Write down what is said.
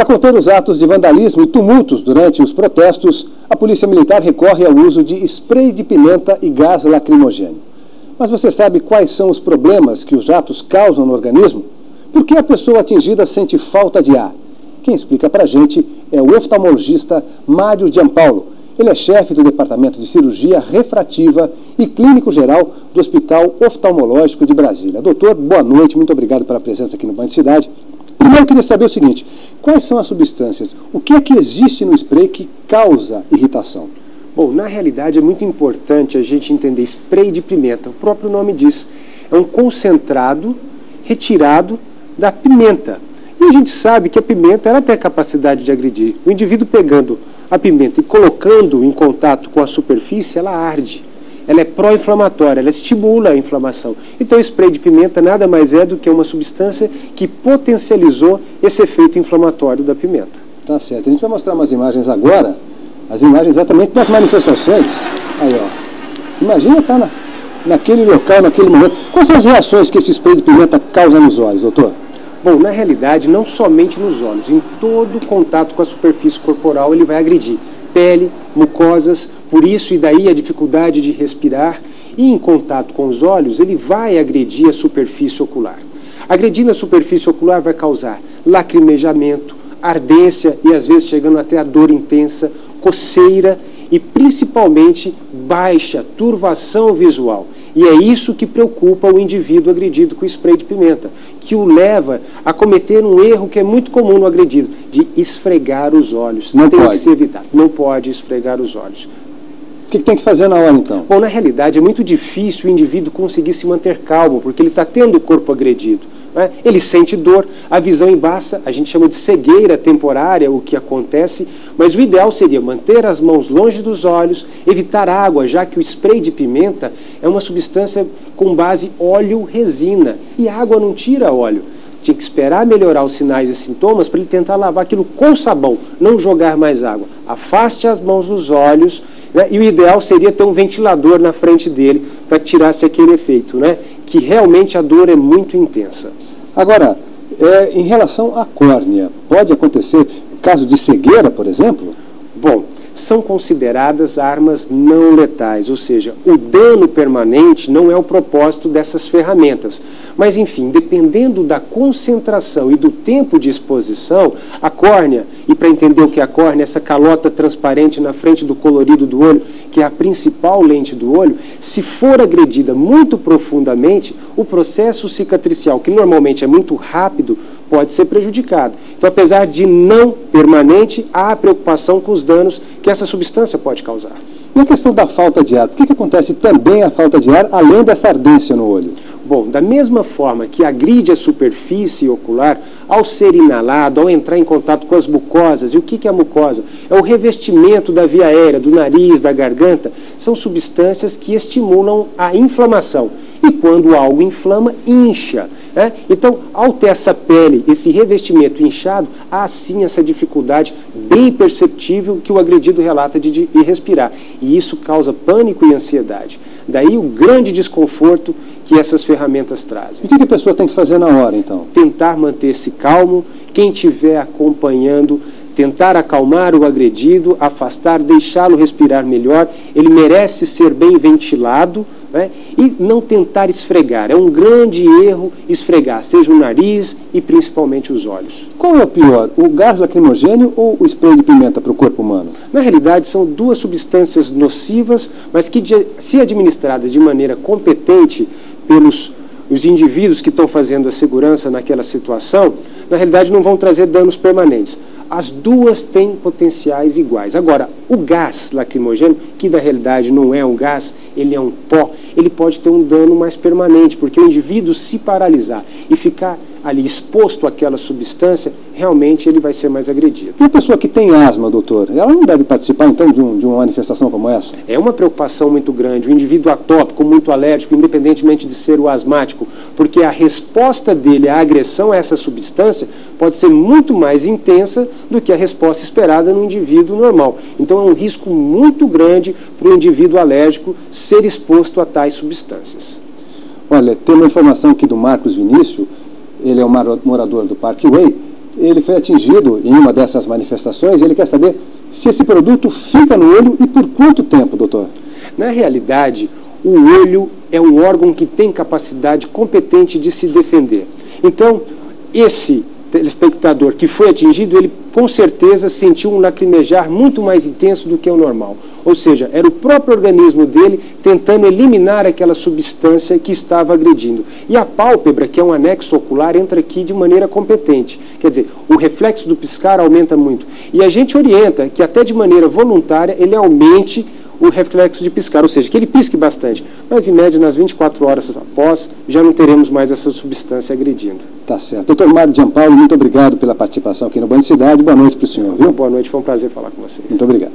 Para conter os atos de vandalismo e tumultos durante os protestos, a Polícia Militar recorre ao uso de spray de pimenta e gás lacrimogêneo. Mas você sabe quais são os problemas que os jatos causam no organismo? Por que a pessoa atingida sente falta de ar? Quem explica para a gente é o oftalmologista Mário Giampaolo. Ele é chefe do Departamento de Cirurgia Refrativa e Clínico Geral do Hospital Oftalmológico de Brasília. Doutor, boa noite, muito obrigado pela presença aqui no Band Cidade. Primeiro eu queria saber o seguinte, quais são as substâncias? O que é que existe no spray que causa irritação? Bom, na realidade é muito importante a gente entender spray de pimenta. O próprio nome diz, é um concentrado retirado da pimenta. E a gente sabe que a pimenta ela tem a capacidade de agredir. O indivíduo pegando a pimenta e colocando em contato com a superfície, ela arde. Ela é pró-inflamatória, ela estimula a inflamação. Então o spray de pimenta nada mais é do que uma substância que potencializou esse efeito inflamatório da pimenta. Tá certo. A gente vai mostrar umas imagens agora, as imagens exatamente das manifestações. Aí, ó. Imagina estar naquele local, naquele momento. Quais são as reações que esse spray de pimenta causa nos olhos, doutor? Bom, na realidade, não somente nos olhos, em todo contato com a superfície corporal ele vai agredir. Pele, mucosas, por isso e daí a dificuldade de respirar, e em contato com os olhos ele vai agredir a superfície ocular. Agredindo a superfície ocular vai causar lacrimejamento, ardência e às vezes chegando até a dor intensa, coceira e principalmente baixa turvação visual. E é isso que preocupa o indivíduo agredido com spray de pimenta, que o leva a cometer um erro que é muito comum no agredido, de esfregar os olhos. Não pode. Tem que ser evitado. Não pode esfregar os olhos. O que tem que fazer na hora, então? Bom, na realidade é muito difícil o indivíduo conseguir se manter calmo, porque ele está tendo o corpo agredido. Ele sente dor, a visão embaça, a gente chama de cegueira temporária, o que acontece, mas o ideal seria manter as mãos longe dos olhos, evitar água, já que o spray de pimenta é uma substância com base óleo-resina, e a água não tira óleo. Tinha que esperar melhorar os sinais e sintomas para ele tentar lavar aquilo com sabão, não jogar mais água. Afaste as mãos dos olhos, e o ideal seria ter um ventilador na frente dele para que tirasse aquele efeito, que realmente a dor é muito intensa. Agora, em relação à córnea, pode acontecer caso de cegueira, por exemplo? Bom, são consideradas armas não letais, ou seja, o dano permanente não é o propósito dessas ferramentas. Mas, enfim, dependendo da concentração e do tempo de exposição, a córnea, e para entender o que é a córnea, essa calota transparente na frente do colorido do olho, que é a principal lente do olho, se for agredida muito profundamente, o processo cicatricial, que normalmente é muito rápido, pode ser prejudicado. Então, apesar de não permanente, há preocupação com os danos que essa substância pode causar. E a questão da falta de ar? Por que acontece também a falta de ar, além dessa ardência no olho? Bom, da mesma forma que agride a superfície ocular, ao ser inalado, ao entrar em contato com as mucosas, e o que é a mucosa? É o revestimento da via aérea, do nariz, da garganta, são substâncias que estimulam a inflamação. E quando algo inflama, incha. Então, ao ter essa pele, esse revestimento inchado, há sim essa dificuldade bem perceptível que o agredido relata de respirar. E isso causa pânico e ansiedade. Daí o grande desconforto que essas ferramentas trazem. E o que a pessoa tem que fazer na hora, então? Tentar manter-se calmo, quem estiver acompanhando, tentar acalmar o agredido, afastar, deixá-lo respirar melhor, ele merece ser bem ventilado, e não tentar esfregar. É um grande erro esfregar, seja o nariz e principalmente os olhos. Qual é o pior, o gás lacrimogêneo ou o spray de pimenta para o corpo humano? Na realidade, são duas substâncias nocivas, mas que, se administradas de maneira competente pelos os indivíduos que estão fazendo a segurança naquela situação, na realidade não vão trazer danos permanentes. As duas têm potenciais iguais. Agora, o gás lacrimogêneo, que na realidade não é um gás, ele é um pó, ele pode ter um dano mais permanente, porque o indivíduo se paralisar e ficar ali exposto àquela substância, realmente ele vai ser mais agredido. E a pessoa que tem asma, doutor, ela não deve participar então de uma manifestação como essa? É uma preocupação muito grande. O indivíduo atópico, muito alérgico, independentemente de ser o asmático, porque a resposta dele à agressão a essa substância pode ser muito mais intensa do que a resposta esperada no indivíduo normal. Então é um risco muito grande para o indivíduo alérgico ser exposto a tais substâncias. Olha, tem uma informação aqui do Marcos Vinícius, ele é um morador do Parkway, ele foi atingido em uma dessas manifestações e ele quer saber se esse produto fica no olho e por quanto tempo, doutor? Na realidade, o olho é um órgão que tem capacidade competente de se defender. Então, esse telespectador que foi atingido, ele com certeza sentiu um lacrimejar muito mais intenso do que o normal. Ou seja, era o próprio organismo dele tentando eliminar aquela substância que estava agredindo. E a pálpebra, que é um anexo ocular, entra aqui de maneira competente. Quer dizer, o reflexo do piscar aumenta muito. E a gente orienta que até de maneira voluntária ele aumente o reflexo de piscar, ou seja, que ele pisque bastante. Mas, em média, nas 24 horas após, já não teremos mais essa substância agredindo. Tá certo. Doutor Mário Giampaolo, muito obrigado pela participação aqui no Band Cidade. Boa noite para o senhor, viu? Boa noite, foi um prazer falar com vocês. Muito obrigado.